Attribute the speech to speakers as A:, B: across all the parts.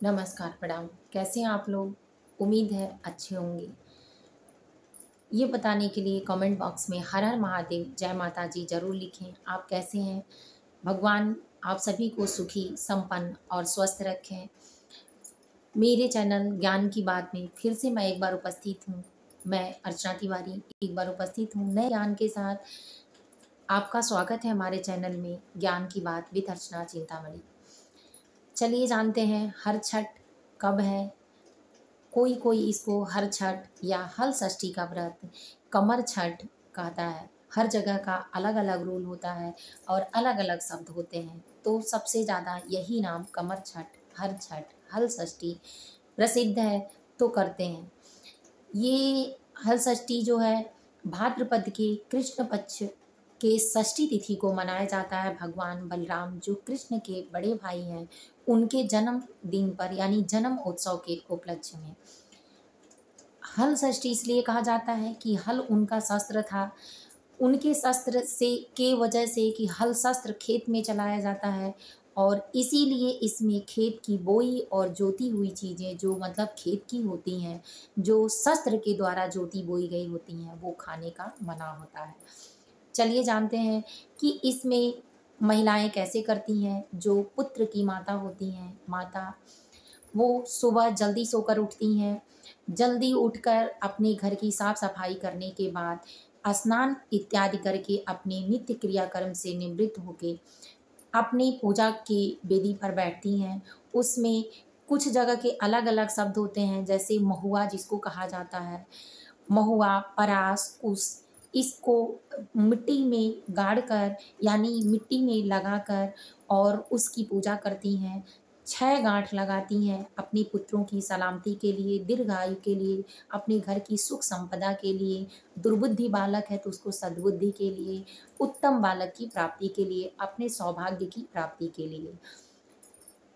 A: नमस्कार, प्रणाम। कैसे हैं आप लोग? उम्मीद है अच्छे होंगे। ये बताने के लिए कमेंट बॉक्स में हर हर महादेव, जय माता जी ज़रूर लिखें। आप कैसे हैं? भगवान आप सभी को सुखी, संपन्न और स्वस्थ रखें। मेरे चैनल ज्ञान की बात में फिर से मैं एक बार उपस्थित हूँ। मैं अर्चना तिवारी एक बार उपस्थित हूँ नए ज्ञान के साथ। आपका स्वागत है हमारे चैनल में ज्ञान की बात विद अर्चना चिंतामणि। चलिए जानते हैं हर छठ कब है। कोई कोई इसको हर छठ या हल षष्ठी का व्रत कमर छठ कहता है। हर जगह का अलग अलग रूल होता है और अलग अलग शब्द होते हैं। तो सबसे ज़्यादा यही नाम कमर छठ, हर छठ, हल षष्ठी प्रसिद्ध है, तो करते हैं। ये हल षष्ठी जो है भाद्रपद के कृष्ण पक्ष के षष्ठी तिथि को मनाया जाता है। भगवान बलराम जो कृष्ण के बड़े भाई हैं, उनके जन्म दिन पर यानी जन्म उत्सव के उपलक्ष्य में हल षष्ठी इसलिए कहा जाता है कि हल उनका शस्त्र था। उनके शस्त्र से के वजह से कि हल शस्त्र खेत में चलाया जाता है और इसीलिए इसमें खेत की बोई और जोती हुई चीज़ें जो मतलब खेत की होती हैं, जो शस्त्र के द्वारा जोती बोई गई होती हैं, वो खाने का मना होता है। चलिए जानते हैं कि इसमें महिलाएं कैसे करती हैं। जो पुत्र की माता होती हैं, माता वो सुबह जल्दी सोकर उठती हैं। जल्दी उठकर अपने घर की साफ सफाई करने के बाद स्नान इत्यादि करके अपने नित्य क्रियाकर्म से निवृत्त होके अपनी पूजा की वेदी पर बैठती हैं। उसमें कुछ जगह के अलग अलग शब्द होते हैं, जैसे महुआ जिसको कहा जाता है, महुआ, परास, कुश, इसको मिट्टी में गाड़कर यानी मिट्टी में लगाकर और उसकी पूजा करती हैं। 6 गांठ लगाती हैं अपने पुत्रों की सलामती के लिए, दीर्घायु के लिए, अपने घर की सुख संपदा के लिए, दुर्बुद्धि बालक है तो उसको सद्बुद्धि के लिए, उत्तम बालक की प्राप्ति के लिए, अपने सौभाग्य की प्राप्ति के लिए।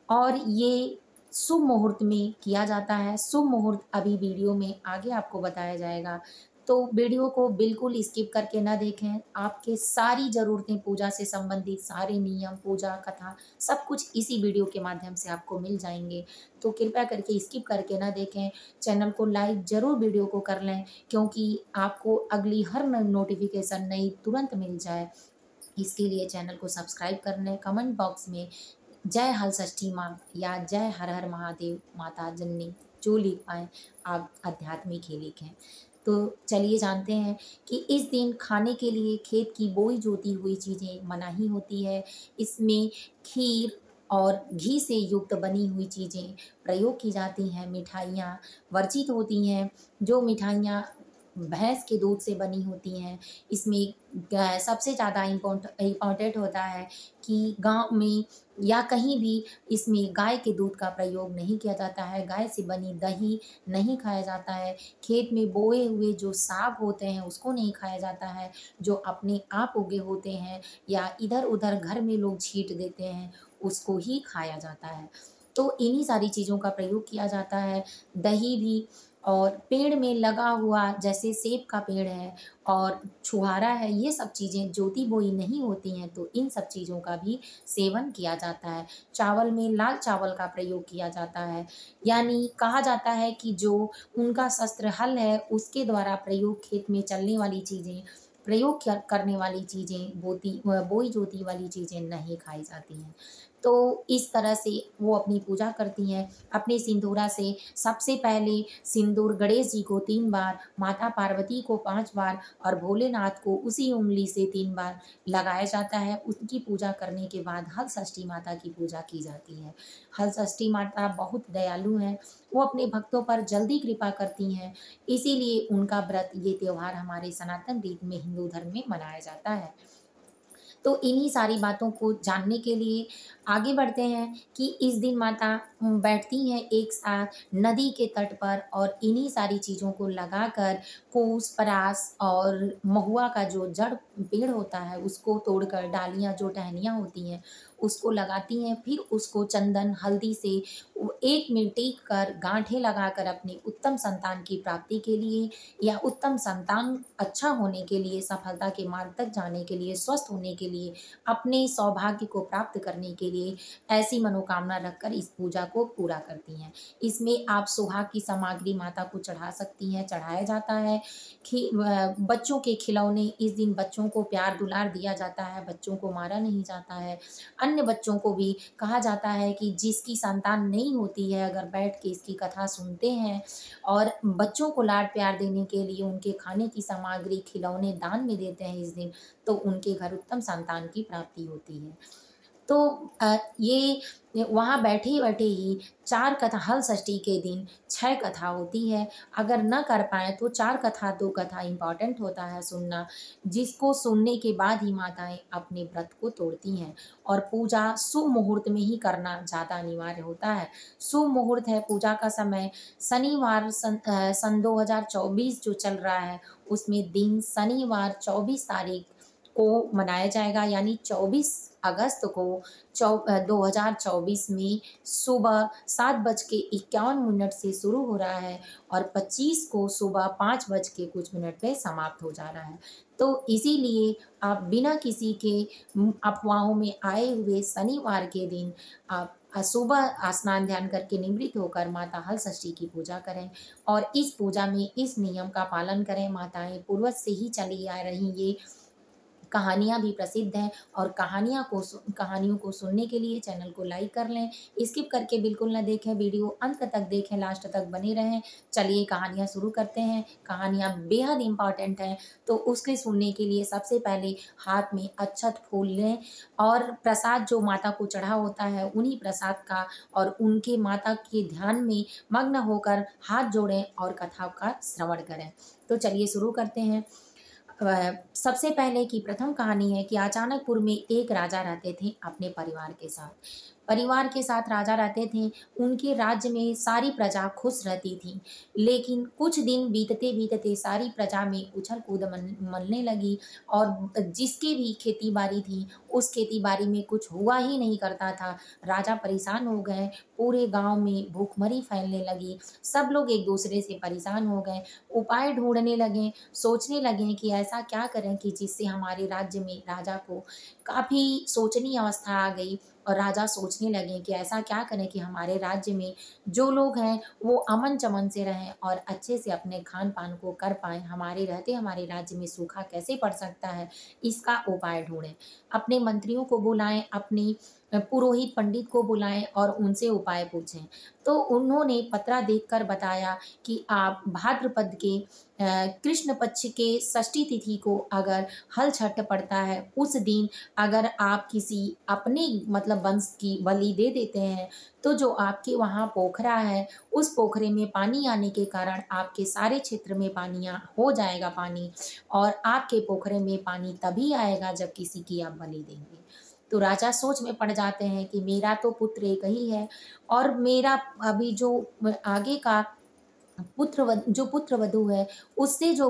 A: और ये शुभ मुहूर्त में किया जाता है। शुभ मुहूर्त अभी वीडियो में आगे आपको बताया जाएगा, तो वीडियो को बिल्कुल स्किप करके ना देखें। आपके सारी ज़रूरतें पूजा से संबंधित सारे नियम, पूजा कथा सब कुछ इसी वीडियो के माध्यम से आपको मिल जाएंगे। तो कृपया करके स्किप करके ना देखें। चैनल को लाइक ज़रूर वीडियो को कर लें, क्योंकि आपको अगली हर नोटिफिकेशन नई तुरंत मिल जाए। इसके लिए चैनल को सब्सक्राइब कर लें। कमेंट बॉक्स में जय हल षष्ठी माँ या जय हर हर महादेव माता जननी जो लिख पाएँ आप आध्यात्मिक ही लिखें। तो चलिए जानते हैं कि इस दिन खाने के लिए खेत की बोई जोती हुई चीज़ें मनाही होती है। इसमें खीर और घी से युक्त बनी हुई चीज़ें प्रयोग की जाती हैं। मिठाइयाँ वर्जित होती हैं। जो मिठाइयाँ भैंस के दूध से बनी होती हैं, इसमें सबसे ज़्यादा इम्पोर्टेंट होता है कि गाँव में या कहीं भी इसमें गाय के दूध का प्रयोग नहीं किया जाता है। गाय से बनी दही नहीं खाया जाता है। खेत में बोए हुए जो साग होते हैं उसको नहीं खाया जाता है। जो अपने आप उगे होते हैं या इधर-उधर घर में लोग छींट देते हैं, उसको ही खाया जाता है। तो इन्हीं सारी चीज़ों का प्रयोग किया जाता है। दही भी और पेड़ में लगा हुआ जैसे सेब का पेड़ है और छुहारा है, ये सब चीज़ें जोती बोई नहीं होती हैं, तो इन सब चीज़ों का भी सेवन किया जाता है। चावल में लाल चावल का प्रयोग किया जाता है। यानी कहा जाता है कि जो उनका शस्त्र हल है उसके द्वारा प्रयोग खेत में चलने वाली चीज़ें, प्रयोग करने वाली चीज़ें, बोई जोती वाली चीज़ें नहीं खाई जाती हैं। तो इस तरह से वो अपनी पूजा करती हैं। अपने सिंदूरा से सबसे पहले सिंदूर गणेश जी को 3 बार, माता पार्वती को 5 बार और भोलेनाथ को उसी उँगली से 3 बार लगाया जाता है। उनकी पूजा करने के बाद हल षष्ठी माता की पूजा की जाती है। हल षष्ठी माता बहुत दयालु हैं, वो अपने भक्तों पर जल्दी कृपा करती हैं, इसीलिए उनका व्रत, ये त्योहार हमारे सनातन रीत में हिंदू धर्म में मनाया जाता है। तो इन्हीं सारी बातों को जानने के लिए आगे बढ़ते हैं कि इस दिन माता बैठती हैं एक साथ नदी के तट पर और इन्हीं सारी चीज़ों को लगाकर कूस, परास और महुआ का जो जड़ पेड़ होता है उसको तोड़कर डालियाँ जो टहनियाँ होती हैं उसको लगाती हैं, फिर उसको चंदन हल्दी से एक में टेक कर गांठें लगाकर अपनी उत्तम संतान की प्राप्ति के लिए या उत्तम संतान अच्छा होने के लिए, सफलता के मार्ग तक जाने के लिए, स्वस्थ होने के लिए, अपने सौभाग्य को प्राप्त करने के लिए ऐसी मनोकामना रखकर इस पूजा को पूरा करती हैं। इसमें आप सुहाग की सामग्री माता को चढ़ा सकती हैं, चढ़ाया जाता है। बच्चों के खिलौने, इस दिन बच्चों को प्यार दुलार दिया जाता है, बच्चों को मारा नहीं जाता है। अन्य बच्चों को भी कहा जाता है कि जिसकी संतान नहीं होती है, अगर बैठ के इसकी कथा सुनते हैं और बच्चों को लाड प्यार देने के लिए उनके खाने की सामग्री, खिलौने दान में देते हैं इस दिन, तो उनके घर उत्तम संतान की प्राप्ति होती है। तो ये वहाँ बैठे-बैठे ही 4 कथा, हल षष्ठी के दिन 6 कथा होती है। अगर न कर पाएँ तो 4 कथा, 2 कथा इम्पॉर्टेंट होता है सुनना, जिसको सुनने के बाद ही माताएँ अपने व्रत को तोड़ती हैं। और पूजा शुभ मुहूर्त में ही करना ज़्यादा अनिवार्य होता है। शुभ मुहूर्त है पूजा का समय शनिवार, सन 2024 जो चल रहा है, उसमें दिन शनिवार 24 तारीख को मनाया जाएगा, यानी 24 अगस्त को 2024 में सुबह 7:51 से शुरू हो रहा है और 25 को सुबह 5 बज के कुछ मिनट पे समाप्त हो जा रहा है। तो इसीलिए आप बिना किसी के अफवाहों में आए हुए शनिवार के दिन आप सुबह स्नान ध्यान करके निवृत्त होकर माता हल षष्ठी की पूजा करें और इस पूजा में इस नियम का पालन करें। माताएं पूर्वज से ही चली आ रही ये कहानियाँ भी प्रसिद्ध हैं और कहानियों को सुनने के लिए चैनल को लाइक कर लें, स्किप करके बिल्कुल ना देखें, वीडियो अंत तक देखें, लास्ट तक बने रहें। चलिए कहानियाँ शुरू करते हैं। कहानियाँ बेहद इम्पॉर्टेंट हैं, तो उसके सुनने के लिए सबसे पहले हाथ में अक्षत फूल लें और प्रसाद जो माता को चढ़ा होता है उन्हीं प्रसाद का और उनके माता के ध्यान में मग्न होकर हाथ जोड़ें और कथा का श्रवण करें। तो चलिए शुरू करते हैं। सबसे पहले की प्रथम कहानी है कि अचानकपुर में एक राजा रहते थे अपने परिवार के साथ। परिवार के साथ राजा रहते थे। उनके राज्य में सारी प्रजा खुश रहती थी, लेकिन कुछ दिन बीतते बीतते सारी प्रजा में उछल कूद मचने लगी और जिसकी भी खेती बाड़ी थी उस खेती बाड़ी में कुछ हुआ ही नहीं करता था। राजा परेशान हो गए, पूरे गांव में भूखमरी फैलने लगी, सब लोग एक दूसरे से परेशान हो गए, उपाय ढूंढने लगे, सोचने लगे कि ऐसा क्या करें कि जिससे हमारे राज्य में, राजा को काफ़ी सोचनीय अवस्था आ गई और राजा सोचने लगे कि ऐसा क्या करें कि हमारे राज्य में जो लोग हैं वो अमन चमन से रहें और अच्छे से अपने खान पान को कर पाएँ। हमारे रहते हमारे राज्य में सूखा कैसे पड़ सकता है, इसका उपाय ढूंढें। अपने मंत्रियों को बुलाएं, अपनी पुरोहित पंडित को बुलाएं और उनसे उपाय पूछें। तो उन्होंने पत्रा देखकर बताया कि आप भाद्रपद के कृष्ण पक्ष के षष्ठी तिथि को अगर हल छठ पड़ता है उस दिन अगर आप किसी अपने मतलब वंश की बलि दे देते हैं तो जो आपके वहाँ पोखरा है उस पोखरे में पानी आने के कारण आपके सारे क्षेत्र में हो जाएगा पानी और आपके पोखरे में पानी तभी आएगा जब किसी की आप बलि देंगे। तो राजा सोच में पड़ जाते हैं कि मेरा तो पुत्र एक ही है और मेरा अभी जो आगे का जो पुत्र वधू है उससे जो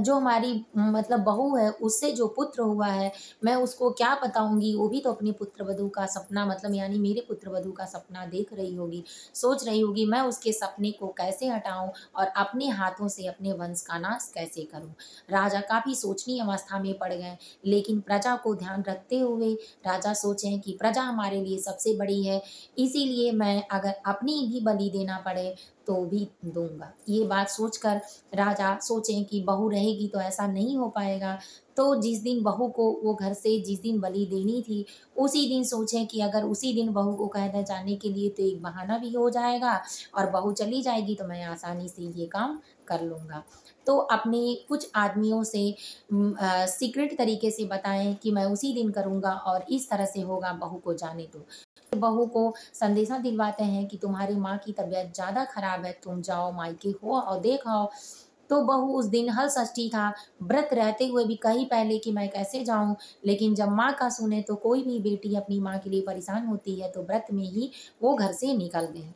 A: हमारी मतलब बहू है उससे जो पुत्र हुआ है मैं उसको क्या बताऊंगी, वो भी तो अपने पुत्र वधू का सपना मतलब यानी मेरे पुत्र वधू का सपना देख रही होगी, सोच रही होगी मैं उसके सपने को कैसे हटाऊं और अपने हाथों से अपने वंश का नाश कैसे करूं। राजा काफ़ी सोचनीय अवस्था में पड़ गए, लेकिन प्रजा को ध्यान रखते हुए राजा सोचें कि प्रजा हमारे लिए सबसे बड़ी है, इसीलिए मैं अगर अपनी भी बलि देना पड़े तो भी दूंगा। ये बात सोचकर राजा सोचें कि बहू रहेगी तो ऐसा नहीं हो पाएगा। तो जिस दिन बहू को वो घर से जिस दिन बलि देनी थी उसी दिन सोचें कि अगर उसी दिन बहू को कह दिया जाने के लिए तो एक बहाना भी हो जाएगा और बहू चली जाएगी तो मैं आसानी से ये काम कर लूँगा। तो अपने कुछ आदमियों से सीक्रेट तरीके से बताएं कि मैं उसी दिन करूँगा और इस तरह से होगा, बहू को जाने दो। बहू को संदेशा दिलवाते हैं कि तुम्हारी माँ की तबीयत ज़्यादा खराब है, तुम जाओ मायके हो और देख आओ। तो बहू उस दिन हल षष्ठी था, व्रत रहते हुए भी कही पहले कि मैं कैसे जाऊं, लेकिन जब माँ का सुने तो कोई भी बेटी अपनी माँ के लिए परेशान होती है तो व्रत में ही वो घर से निकल गई।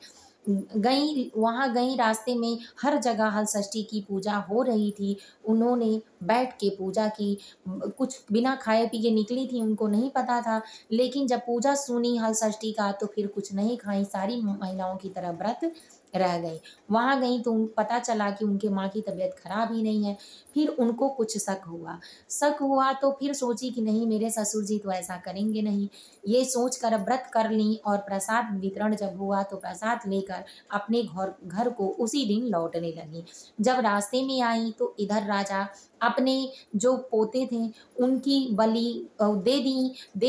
A: गई वहाँ गई, रास्ते में हर जगह हल षष्ठी की पूजा हो रही थी। उन्होंने बैठ के पूजा की, कुछ बिना खाए पिए निकली थी, उनको नहीं पता था। लेकिन जब पूजा सुनी हल षष्ठी का तो फिर कुछ नहीं खाई, सारी महिलाओं की तरह व्रत रह गई। वहाँ गई तो पता चला कि उनके माँ की तबीयत खराब ही नहीं है। फिर उनको कुछ शक हुआ तो फिर सोची कि नहीं, मेरे ससुर जी तो ऐसा करेंगे नहीं। ये सोच कर व्रत कर ली और प्रसाद वितरण जब हुआ तो प्रसाद लेकर अपने घर घर को उसी दिन लौटने लगी। जब रास्ते में आई तो इधर राजा अपने जो पोते थे उनकी बलि दे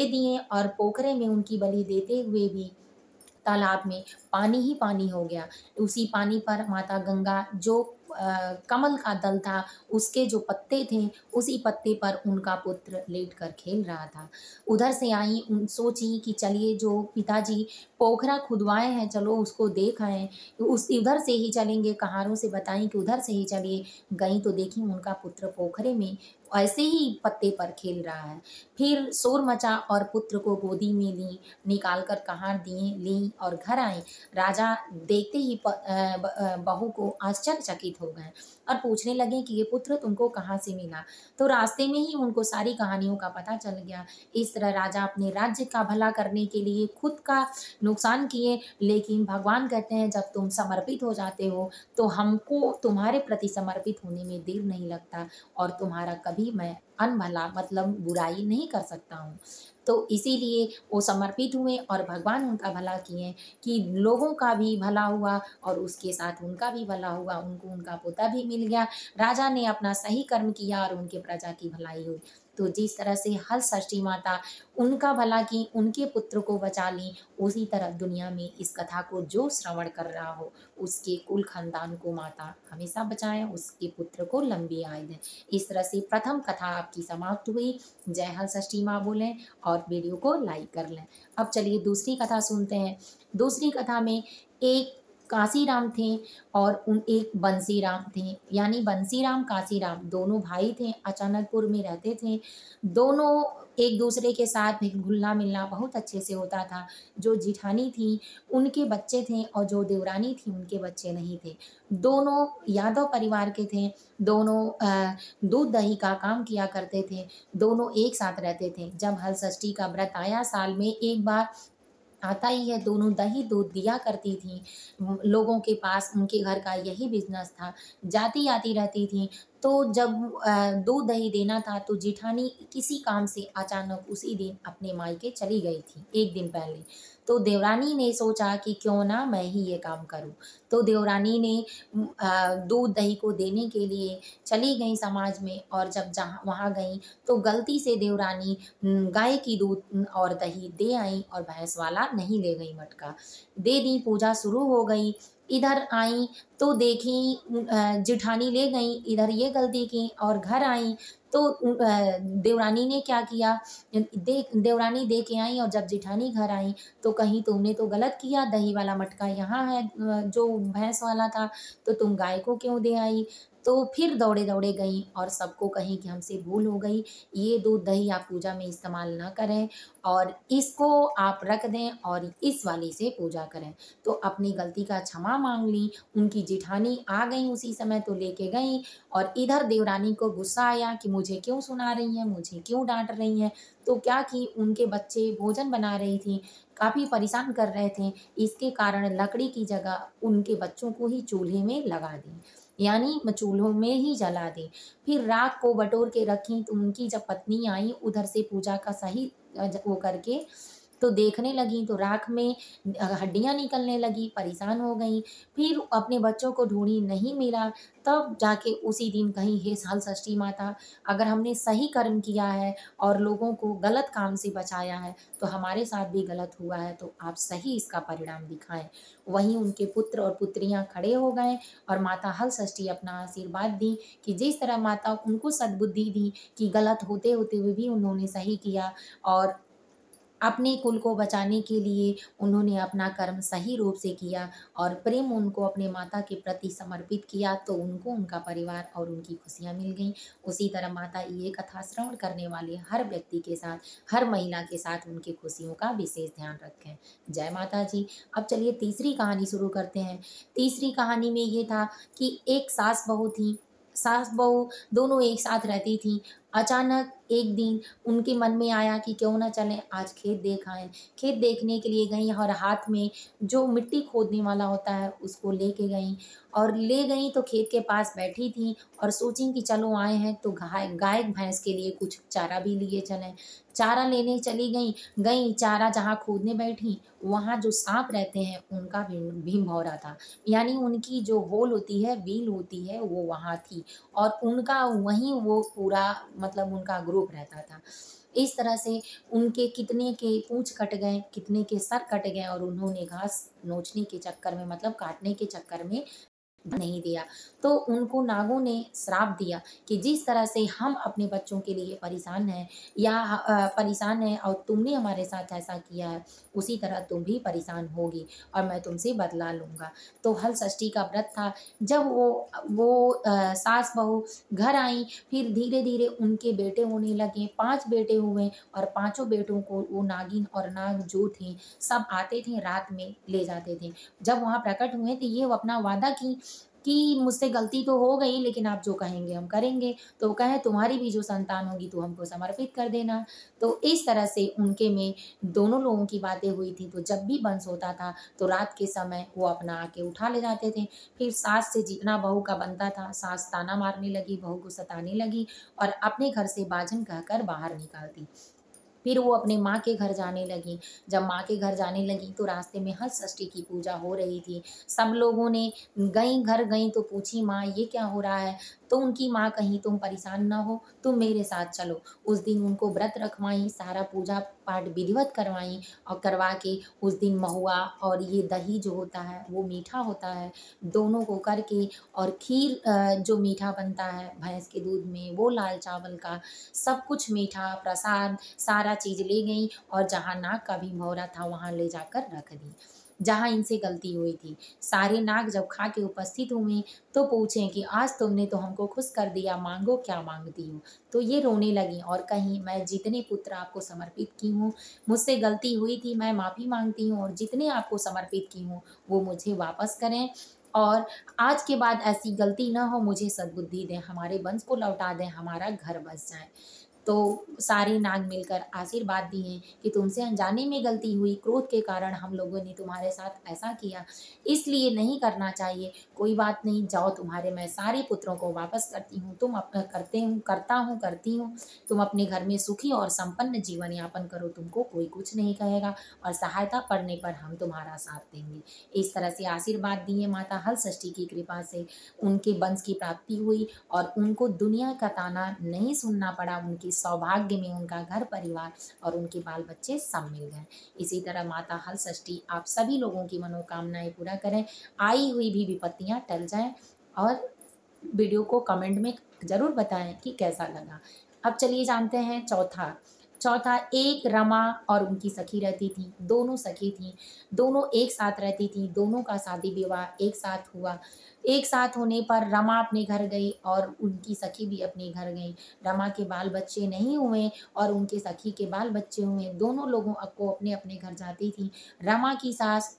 A: दिए और पोखरे में उनकी बलि देते हुए भी तालाब में पानी ही पानी हो गया। उसी पानी पर माता गंगा जो कमल का दल था, उसके जो पत्ते थे, उसी पत्ते पर उनका पुत्र लेटकर खेल रहा था। उधर से आई, सोची कि चलिए जो पिताजी पोखरा खुदवाए हैं चलो उसको देख आएँ। उस उधर से ही चलेंगे, कहारों से बताई कि उधर से ही चलिए। गई तो देखी उनका पुत्र पोखरे में ऐसे ही पत्ते पर खेल रहा है। फिर शोर मचा और पुत्र को गोदी में निकाल कर कहार दिए, ली और घर आई। राजा देखते ही बहू को आश्चर्यचकित हो गए और पूछने लगे कि ये पुत्र तुमको कहाँ से मिला। तो रास्ते में ही उनको सारी कहानियों का पता चल गया। इस तरह राजा अपने राज्य का भला करने के लिए खुद का नुकसान किए, लेकिन भगवान कहते हैं जब तुम समर्पित हो जाते हो तो हमको तुम्हारे प्रति समर्पित होने में देर नहीं लगता और तुम्हारा कभी मैं अनभला मतलब बुराई नहीं कर सकता हूँ। तो इसीलिए वो समर्पित हुए और भगवान उनका भला किए कि लोगों का भी भला हुआ और उसके साथ उनका भी भला हुआ, उनको उनका पोता भी मिल गया। राजा ने अपना सही कर्म किया और उनके प्रजा की भलाई हुई। तो जिस तरह से हल षष्ठी माता उनका भला की, उनके पुत्र को बचा ली, उसी तरह दुनिया में इस कथा को जो श्रवण कर रहा हो उसके कुल खानदान को माता हमेशा बचाए, उसके पुत्र को लंबी आयु दें। इस तरह से प्रथम कथा आपकी समाप्त हुई। जय हल षष्ठी माँ बोलें और वीडियो को लाइक कर लें। अब चलिए दूसरी कथा सुनते हैं। दूसरी कथा में एक काशीराम थे और एक बंसीराम थे, यानी बंसीराम काशीराम दोनों भाई थे, अचानकपुर में रहते थे। दोनों एक दूसरे के साथ घुलना मिलना बहुत अच्छे से होता था। जो जिठानी थी उनके बच्चे थे और जो देवरानी थी उनके बच्चे नहीं थे। दोनों यादव परिवार के थे। दोनों दूध दही का काम किया करते थे। दोनों एक साथ रहते थे। जब हल षष्ठी का व्रत आया, साल में एक बार आता ही है, दोनों दही दूध दिया करती थी लोगों के पास। उनके घर का यही बिजनेस था, जाती आती रहती थी। तो जब दूध दही देना था तो जिठानी किसी काम से अचानक उसी दिन अपने मायके चली गई थी, एक दिन पहले। तो देवरानी ने सोचा कि क्यों ना मैं ही ये काम करूं। तो देवरानी ने दूध दही को देने के लिए चली गई समाज में, और जब जहाँ वहाँ गई तो गलती से देवरानी गाय की दूध और दही दे आई और भैंस वाला नहीं ले गई मटका। दे दी, पूजा शुरू हो गई। इधर आई तो देखी जिठानी ले गई, इधर ये गलती की और घर आई तो देवरानी ने क्या किया, देवरानी दे के आई और जब जिठानी घर आई तो कहीं तुमने तो गलत किया, दही वाला मटका यहाँ है जो भैंस वाला था, तो तुम गाय को क्यों दे आई। तो फिर दौड़े दौड़े गई और सबको कहीं कि हमसे भूल हो गई, ये दूध दही आप पूजा में इस्तेमाल ना करें और इसको आप रख दें और इस वाली से पूजा करें। तो अपनी गलती का क्षमा मांग ली। उनकी जिठानी आ गई उसी समय तो लेके गई, और इधर देवरानी को गुस्सा आया कि मुझे क्यों सुना रही हैं, मुझे क्यों डांट रही हैं। तो क्या कि उनके बच्चे भोजन बना रही थी, काफ़ी परेशान कर रहे थे, इसके कारण लकड़ी की जगह उनके बच्चों को ही चूल्हे में लगा दी, यानी चूल्हों में ही जला दी। फिर राख को बटोर के रखी तो उनकी जब पत्नी आई उधर से पूजा का सही वो करके तो देखने लगी तो राख में हड्डियां निकलने लगी, परेशान हो गई। फिर अपने बच्चों को ढूंढी, नहीं मिला। तब जाके उसी दिन कहीं, हे हल षष्ठी माता, अगर हमने सही कर्म किया है और लोगों को गलत काम से बचाया है तो हमारे साथ भी गलत हुआ है, तो आप सही इसका परिणाम दिखाएं। वहीं उनके पुत्र और पुत्रियां खड़े हो गए और माता हल षष्ठी अपना आशीर्वाद दी कि जिस तरह माता उनको सद्बुद्धि दी कि गलत होते होते हुए भी उन्होंने सही किया, और अपने कुल को बचाने के लिए उन्होंने अपना कर्म सही रूप से किया और प्रेम उनको अपने माता के प्रति समर्पित किया, तो उनको उनका परिवार और उनकी खुशियाँ मिल गईं। उसी तरह माता ये कथा श्रवण करने वाले हर व्यक्ति के साथ, हर महिला के साथ उनकी खुशियों का विशेष ध्यान रखें। जय माता जी। अब चलिए तीसरी कहानी शुरू करते हैं। तीसरी कहानी में ये था कि एक सास बहू थी। सास बहू दोनों एक साथ रहती थीं। अचानक एक दिन उनके मन में आया कि क्यों ना चलें आज खेत देख आएँ। खेत देखने के लिए गईं और हाथ में जो मिट्टी खोदने वाला होता है उसको लेके गईं, और ले गईं तो खेत के पास बैठी थीं और सोचीं कि चलो आए हैं तो गाय भैंस के लिए कुछ चारा भी लिए चलें। चारा लेने चली गईं चारा जहाँ खोदने बैठी, वहाँ जो साँप रहते हैं उनका भी भौरा था। यानी उनकी जो होल होती है, व्हील होती है, वो वहाँ थी और उनका वहीं वो पूरा मतलब उनका ग्रुप रहता था। इस तरह से उनके कितने के पूँछ कट गए, कितने के सर कट गए और उन्होंने घास नोचने के चक्कर में मतलब काटने के चक्कर में नहीं दिया। तो उनको नागों ने श्राप दिया कि जिस तरह से हम अपने बच्चों के लिए परेशान हैं या परेशान हैं और तुमने हमारे साथ ऐसा किया है, उसी तरह तुम भी परेशान होगी और मैं तुमसे बदला लूँगा। तो हल षष्ठी का व्रत था। जब सास बहू घर आईं, फिर धीरे-धीरे उनके बेटे होने लगे। 5 बेटे हुए और पाँचों बेटों को वो नागिन और नाग जो थे, सब आते थे, रात में ले जाते थे। जब वहाँ प्रकट हुए तो ये वो अपना वादा की कि मुझसे गलती तो हो गई लेकिन आप जो कहेंगे हम करेंगे। तो वो कहे तुम्हारी भी जो संतान होगी तो हमको समर्पित कर देना। तो इस तरह से उनके में दोनों लोगों की बातें हुई थी। तो जब भी वंश होता था तो रात के समय वो अपना आके उठा ले जाते थे। फिर सास से जितना बहू का बनता था, सास ताना मारने लगी, बहू को सताने लगी और अपने घर से बाझन कहकर बाहर निकाल दी। फिर वो अपने माँ के घर जाने लगी। जब माँ के घर जाने लगी तो रास्ते में हल षष्ठी की पूजा हो रही थी। सब लोगों ने घर गईं तो पूछी माँ ये क्या हो रहा है? तो उनकी माँ कहीं तुम परेशान ना हो, तुम मेरे साथ चलो। उस दिन उनको व्रत रखवाईं, सारा पूजा पाठ विधिवत करवाईं और करवा के उस दिन महुआ और ये दही जो होता है वो मीठा होता है, दोनों को करके और खीर जो मीठा बनता है भैंस के दूध में वो लाल चावल का, सब कुछ मीठा प्रसाद सारा चीज़ ले गईं और जहाँ नाग का भी भौरा था वहाँ ले जाकर रख दी, जहाँ इनसे गलती हुई थी। सारे नाग जब खा के उपस्थित हुए तो पूछें कि आज तुमने तो हमको खुश कर दिया, मांगो क्या मांगती हो? तो ये रोने लगी और कहीं मैं जितने पुत्र आपको समर्पित की हूँ, मुझसे गलती हुई थी, मैं माफ़ी मांगती हूँ और जितने आपको समर्पित की हूँ वो मुझे वापस करें और आज के बाद ऐसी गलती ना हो, मुझे सद्बुद्धि दें, हमारे वंश को लौटा दें, हमारा घर बस जाए। तो सारे नाग मिलकर आशीर्वाद दिए कि तुमसे अनजाने में गलती हुई, क्रोध के कारण हम लोगों ने तुम्हारे साथ ऐसा किया, इसलिए नहीं करना चाहिए। कोई बात नहीं, जाओ तुम्हारे मैं सारे पुत्रों को वापस करती हूँ, तुम अपना करती हूँ। तुम अपने घर में सुखी और संपन्न जीवन यापन करो, तुमको कोई कुछ नहीं कहेगा और सहायता पड़ने पर हम तुम्हारा साथ देंगे। इस तरह से आशीर्वाद दिए माता हल षष्ठी की कृपा से उनके वंश की प्राप्ति हुई और उनको दुनिया का ताना नहीं सुनना पड़ा। उनके सौभाग्य में उनका घर परिवार और उनके बाल बच्चे सब मिल गए। इसी तरह माता हल षष्ठी आप सभी लोगों की मनोकामनाएं पूरा करें, आई हुई भी विपत्तियां टल जाएं और वीडियो को कमेंट में ज़रूर बताएं कि कैसा लगा। अब चलिए जानते हैं चौथा। चौथा, एक रमा और उनकी सखी रहती थी। दोनों सखी थीं, दोनों एक साथ रहती थीं, दोनों का शादी विवाह एक साथ हुआ। एक साथ होने पर रमा अपने घर गई और उनकी सखी भी अपने घर गई। रमा के बाल बच्चे नहीं हुए और उनके सखी के बाल बच्चे हुए। दोनों लोगों को अपने अपने घर जाती थी। रमा की सास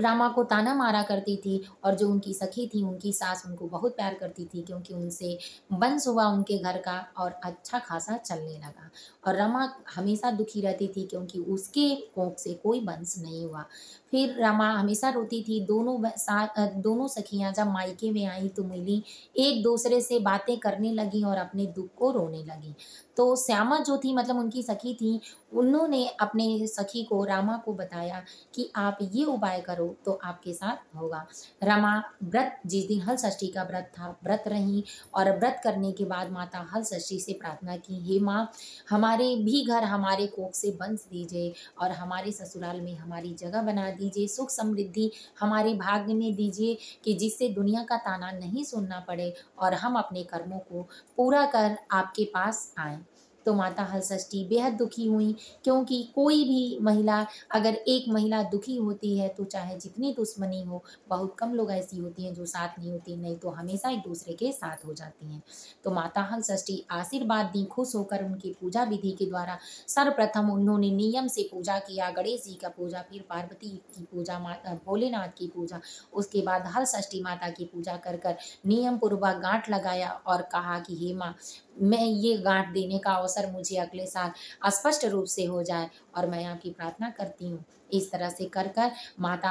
A: रामा को ताना मारा करती थी और जो उनकी सखी थी, उनकी सास उनको बहुत प्यार करती थी क्योंकि उनसे वंश हुआ उनके घर का और अच्छा खासा चलने लगा। और रमा हमेशा दुखी रहती थी क्योंकि उसके कोख से कोई वंश नहीं हुआ। फिर रमा हमेशा रोती थी। दोनों सखियां जब मायके में आई तो मिली, एक दूसरे से बातें करने लगी और अपने दुख को रोने लगी। तो श्यामा जो थी मतलब उनकी सखी थी, उन्होंने अपने सखी को रामा को बताया कि आप ये उपाय करो तो आपके साथ होगा। रमा व्रत जिस दिन हल षष्ठी का व्रत था, व्रत रही और व्रत करने के बाद माता हल षष्ठी से प्रार्थना की, हे माँ हमारे भी घर हमारे कोख से वंश दीजिए और हमारे ससुराल में हमारी जगह बना दीजिए, सुख समृद्धि हमारे भाग्य में दीजिए कि जिससे दुनिया का ताना नहीं सुनना पड़े और हम अपने कर्मों को पूरा कर आपके पास आएँ। तो माता हलषष्ठी बेहद दुखी हुई, क्योंकि कोई भी महिला, अगर एक महिला दुखी होती है तो चाहे जितनी दुश्मनी हो, बहुत कम लोग ऐसी होती हैं जो साथ नहीं होती, नहीं तो हमेशा एक दूसरे के साथ हो जाती हैं। तो माता हलषष्ठी आशीर्वाद दी, खुश होकर उनकी पूजा विधि के द्वारा सर्वप्रथम उन्होंने नियम से पूजा किया, गणेश जी का पूजा, फिर पार्वती की पूजा, भोलेनाथ की पूजा, उसके बाद हलषष्ठी माता की पूजा कर कर नियम पूर्वक गांठ लगाया और कहा कि हे माँ, मैं ये गांठ देने का अवसर मुझे अगले साल स्पष्ट रूप से हो जाए और मैं आपकी प्रार्थना करती हूँ। इस तरह से कर कर माता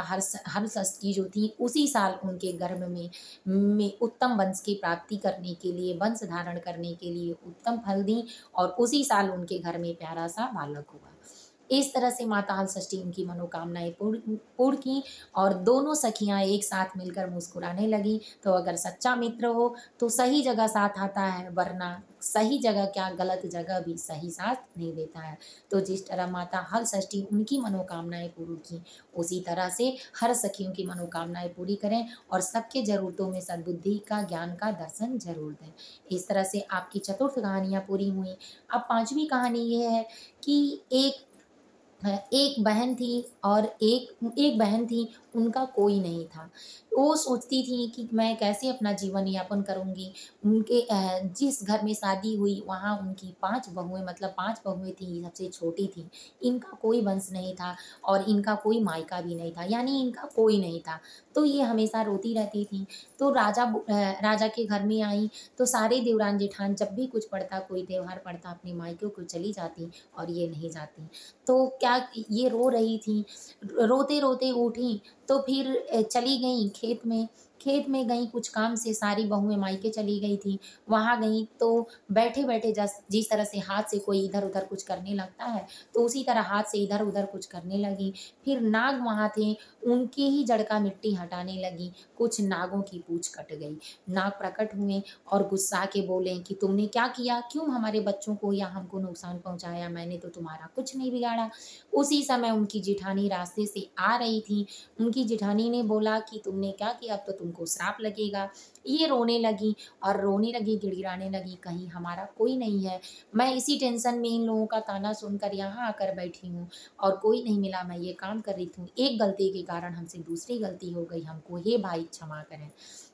A: हलषष्ठी जो थी उसी साल उनके गर्भ में उत्तम वंश की प्राप्ति करने के लिए, वंश धारण करने के लिए उत्तम फल दी और उसी साल उनके घर में प्यारा सा बालक हुआ। इस तरह से माता हलषष्ठी उनकी मनोकामनाएं पूर्ण की और दोनों सखियां एक साथ मिलकर मुस्कुराने लगी। तो अगर सच्चा मित्र हो तो सही जगह साथ आता है, वरना सही जगह क्या गलत जगह भी सही साथ नहीं देता है। तो जिस तरह माता हलषष्ठी उनकी मनोकामनाएं पूरी की, उसी तरह से हर सखियों की मनोकामनाएं पूरी करें और सबके जरूरतों में सद्बुद्धि का, ज्ञान का दर्शन जरूर दें। इस तरह से आपकी चतुर्थ कहानियां पूरी हुई। अब पांचवी कहानी ये है कि एक बहन थी और एक बहन थी, उनका कोई नहीं था। वो सोचती थी कि मैं कैसे अपना जीवन यापन करूँगी। उनके जिस घर में शादी हुई वहाँ उनकी 5 बहुएँ, मतलब 5 बहुएँ थीं, सबसे छोटी थी। इनका कोई वंश नहीं था और इनका कोई मायका भी नहीं था, यानी इनका कोई नहीं था। तो ये हमेशा रोती रहती थी। तो राजा के घर में आई तो सारे देवरान जेठान जब भी कुछ पड़ता, कोई त्योहार पड़ता, अपने मायके को चली जाती और ये नहीं जाती। तो क्या, ये रो रही थी, रोते रोते उठी तो फिर चली गई खेत में गई, कुछ काम से सारी बहुएं मायके चली गई थी। वहां गई तो बैठे बैठे जिस तरह से हाथ से कोई इधर उधर कुछ करने लगता है, तो उसी तरह हाथ से इधर उधर कुछ करने लगी। फिर नाग वहां थे, उनके ही जड़ का मिट्टी हटाने लगी। कुछ नागों की पूंछ कट गई। नाग प्रकट हुए और गुस्सा के बोले कि तुमने क्या किया, क्यों हमारे बच्चों को या हमको नुकसान पहुंचाया, मैंने तो तुम्हारा कुछ नहीं बिगाड़ा। उसी समय उनकी जेठानी रास्ते से आ रही थी। उनकी जेठानी ने बोला कि तुमने क्या किया, अब तो तुमको श्राप लगेगा। ये रोने लगी और रोने लगी, गिड़गिड़ाने लगी, कहीं हमारा कोई नहीं है, मैं इसी टेंशन में इन लोगों का ताना सुनकर यहाँ आकर बैठी हूँ और कोई नहीं मिला, मैं ये काम कर रही थी, एक गलती के कारण हमसे दूसरी गलती हो गई, हमको हे भाई क्षमा करें।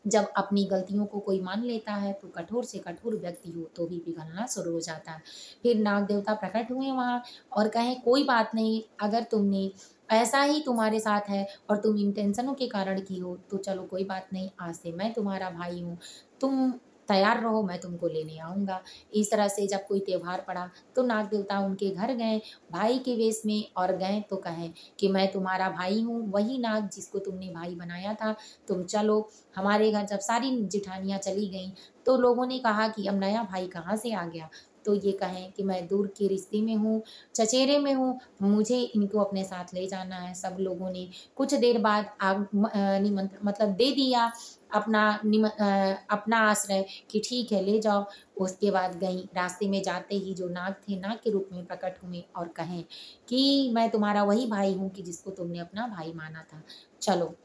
A: जब अपनी गलतियों को कोई मान लेता है तो कठोर से कठोर व्यक्ति हो तो भी पिघलना शुरू हो जाता है। फिर नाग देवता प्रकट हुए वहाँ और कहें कोई बात नहीं, अगर तुमने ऐसा ही तुम्हारे साथ है और तुम इन टेंशनों के कारण की हो तो चलो कोई बात नहीं, आज से मैं तुम्हारा भाई हूँ, तुम तैयार रहो, मैं तुमको लेने आऊँगा। इस तरह से जब कोई त्योहार पड़ा तो नाग देवता उनके घर गए भाई के वेश में और गए तो कहें कि मैं तुम्हारा भाई हूँ, वही नाग जिसको तुमने भाई बनाया था, तुम चलो हमारे घर। जब सारी जेठानियाँ चली गईं तो लोगों ने कहा कि अब नया भाई कहाँ से आ गया। तो ये कहें कि मैं दूर के रिश्ते में हूँ, चचेरे में हूँ, मुझे इनको अपने साथ ले जाना है। सब लोगों ने कुछ देर बाद निमंत्रण मतलब दे दिया, अपना आश्रय कि ठीक है ले जाओ। उसके बाद गई, रास्ते में जाते ही जो नाग थे नाग के रूप में प्रकट हुए और कहें कि मैं तुम्हारा वही भाई हूँ कि जिसको तुमने अपना भाई माना था, चलो।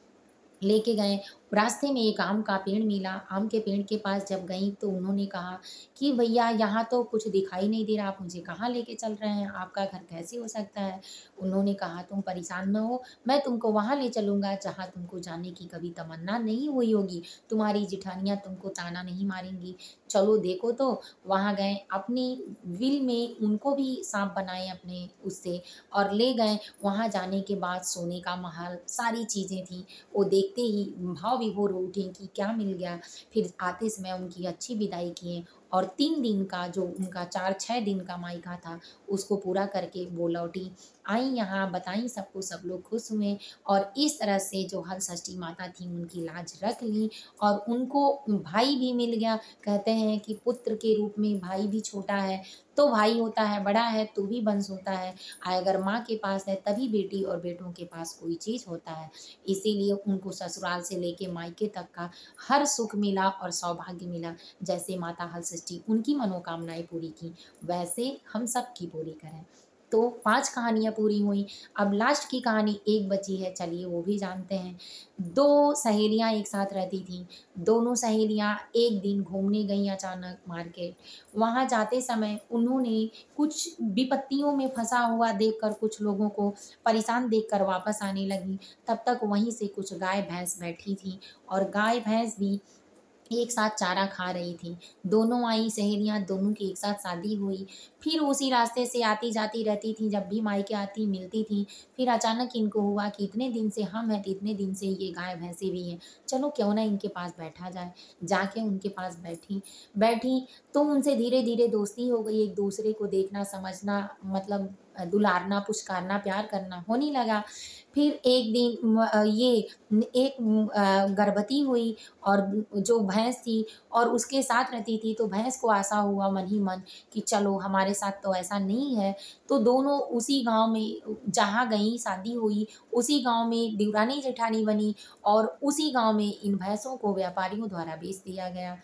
A: लेके गए। रास्ते में एक आम का पेड़ मिला। आम के पेड़ के पास जब गई तो उन्होंने कहा कि भैया यहाँ तो कुछ दिखाई नहीं दे रहा, आप मुझे कहाँ लेके चल रहे हैं, आपका घर कैसे हो सकता है। उन्होंने कहा तुम परेशान न हो, मैं तुमको वहाँ ले चलूँगा जहाँ तुमको जाने की कभी तमन्ना नहीं हुई होगी, तुम्हारी जेठानियाँ तुमको ताना नहीं मारेंगी, चलो देखो। तो वहाँ गए, अपनी विल में उनको भी सांप बनाए अपने उससे और ले गए। वहाँ जाने के बाद सोने का महल, सारी चीज़ें थी, वो देखते ही भाव विभोर हो उठे कि क्या मिल गया। फिर आते समय उनकी अच्छी विदाई किए और 3 दिन का जो उनका 4-6 दिन का मायका था उसको पूरा करके वो लौटी आई यहाँ, बताई सबको, सब लोग खुश हुए। और इस तरह से जो हलषष्ठी माता थी उनकी लाज रख ली और उनको भाई भी मिल गया। कहते हैं कि पुत्र के रूप में भाई भी छोटा है तो भाई होता है, बड़ा है तो भी वंश होता है, अगर माँ के पास है तभी बेटी और बेटों के पास कोई चीज़ होता है। इसीलिए उनको ससुराल से लेके मायके तक का हर सुख मिला और सौभाग्य मिला। जैसे माता हलषष्ठी उनकी मनोकामनाएं पूरी की, वैसे हम सब की पूरी करें। तो 5 कहानियाँ पूरी हुई। अब लास्ट की कहानी एक बची है, चलिए वो भी जानते हैं। 2 सहेलियाँ एक साथ रहती थीं। दोनों सहेलियाँ एक दिन घूमने गईं अचानक मार्केट। वहाँ जाते समय उन्होंने कुछ विपत्तियों में फँसा हुआ देखकर, कुछ लोगों को परेशान देखकर वापस आने लगीं। तब तक वहीं से कुछ गाय-भैंस बैठी थीं और गाय-भैंस भी एक साथ चारा खा रही थी। दोनों आई सहेलियाँ, दोनों की एक साथ शादी हुई। फिर उसी रास्ते से आती-जाती रहती थीं, जब भी मायके आती मिलती थीं। फिर अचानक इनको हुआ कि इतने दिन से हम हैं, तो इतने दिन से ये गाय-भैंसें भी हैं, चलो क्यों ना इनके पास बैठा जाए। जाके उनके पास बैठी तो उनसे धीरे-धीरे दोस्ती हो गई, एक-दूसरे को देखना, समझना, मतलब दुलारना, पुचकारना, प्यार करना होने लगा। फिर एक दिन गर्भवती हुई और जो भैंस थी और उसके साथ रहती थी, तो भैंस को आशा हुआ मन ही मन कि चलो हमारे साथ तो ऐसा नहीं है। तो दोनों उसी गाँव में जहाँ गईं, शादी हुई, उसी गाँव में देवरानी-जेठानी बनी और उसी गाँव में इन भैंसों को व्यापारियों द्वारा बेच दिया गया।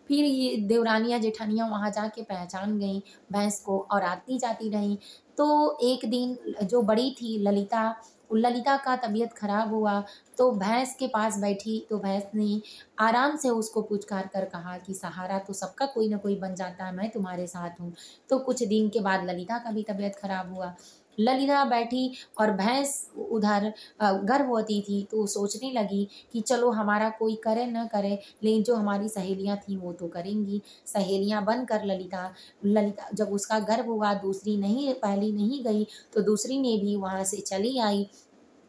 A: फिर ये देवरानियाँ-जेठानियाँ वहाँ जाके पहचान गईं भैंस को और आती-जाती रहीं। तो एक दिन जो बड़ी थी ललिता, ललिता का तबीयत खराब हुआ, तो भैंस के पास बैठी, तो भैंस ने आराम से उसको पुचकार कर कहा कि सहारा तो सबका कोई न कोई बन जाता है, मैं तुम्हारे साथ हूँ। तो कुछ दिन के बाद ललिता का भी तबीयत खराब हुआ। ललिता बैठी और भैंस उधर गर्भवती थी, तो सोचने लगी कि चलो हमारा कोई करे न करे, लेकिन जो हमारी सहेलियाँ थीं वो तो करेंगी। सहेलियाँ बनकर ललिता ललिता जब उसका गर्भ हुआ, दूसरी नहीं, पहली नहीं गई, तो दूसरी ने भी वहाँ से चली आई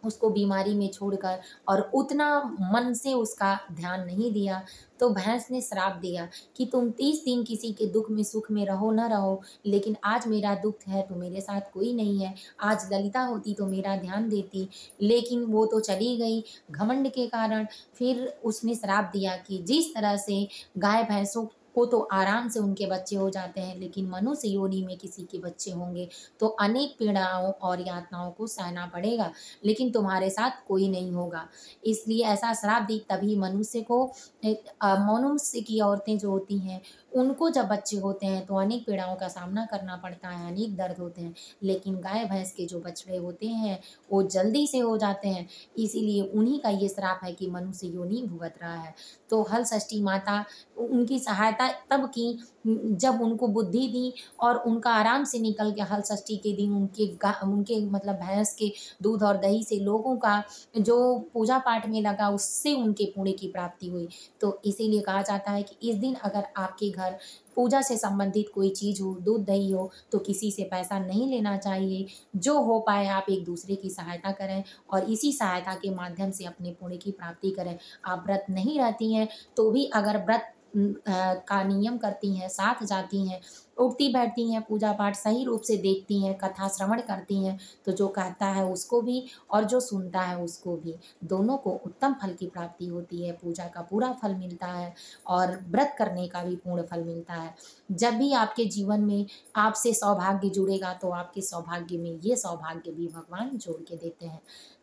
A: उसको बीमारी में छोड़कर और उतना मन से उसका ध्यान नहीं दिया। तो भैंस ने श्राप दिया कि तुम 30 दिन किसी के दुःख में सुख में रहो न रहो, लेकिन आज मेरा दुःख है तो मेरे साथ कोई नहीं है। आज ललिता होती तो मेरा ध्यान देती, लेकिन वो तो चली गई घमंड के कारण। फिर उसने श्राप दिया कि जिस तरह से गाय भैंसों को तो आराम से उनके बच्चे हो जाते हैं, लेकिन मनुष्य योनि में किसी के बच्चे होंगे तो अनेक पीड़ाओं और यातनाओं को सहना पड़ेगा, लेकिन तुम्हारे साथ कोई नहीं होगा। इसलिए ऐसा श्राप दी। तभी मनुष्य को मनुष्य की औरतें जो होती हैं, उनको जब बच्चे होते हैं तो अनेक पीड़ाओं का सामना करना पड़ता है, अनेक दर्द होते हैं, लेकिन गाय भैंस के जो बछड़े होते हैं वो जल्दी से हो जाते हैं। इसीलिए उन्हीं का ये श्राप है कि मनुष्य योनि भुगत रहा है। तो हल षष्ठी माता उनकी सहायता तब की जब उनको बुद्धि दी और उनका आराम से निकल गया। हल षष्ठी के दिन उनके मतलब भैंस के दूध और दही से लोगों का जो पूजा पाठ में लगा, उससे उनके पुण्य की प्राप्ति हुई। तो इसीलिए कहा जाता है कि इस दिन अगर आपके घर पूजा से संबंधित कोई चीज़ हो, दूध दही हो, तो किसी से पैसा नहीं लेना चाहिए। जो हो पाए आप एक दूसरे की सहायता करें और इसी सहायता के माध्यम से अपने पुण्य की प्राप्ति करें। आप व्रत नहीं रहती हैं तो भी अगर व्रत का नियम करती हैं, साथ जाती हैं, उठती बैठती हैं, पूजा पाठ सही रूप से देखती हैं, कथा श्रवण करती हैं, तो जो कहता है उसको भी और जो सुनता है उसको भी, दोनों को उत्तम फल की प्राप्ति होती है। पूजा का पूरा फल मिलता है और व्रत करने का भी पूर्ण फल मिलता है। जब भी आपके जीवन में आपसे सौभाग्य जुड़ेगा, तो आपके सौभाग्य में ये सौभाग्य भी भगवान जोड़ के देते हैं।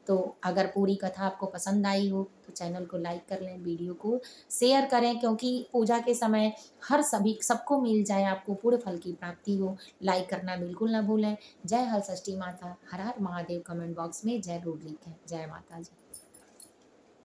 A: तो अगर पूरी कथा आपको पसंद आई हो तो चैनल को लाइक कर लें, वीडियो को शेयर करें, क्योंकि पूजा के समय सबको मिल जाए, आपको पूर्ण फल की प्राप्ति हो। लाइक करना बिल्कुल ना भूलें। जय हल षष्ठी माता, हर हर महादेव। कमेंट बॉक्स में जय रूप लिखें। जय माता जी।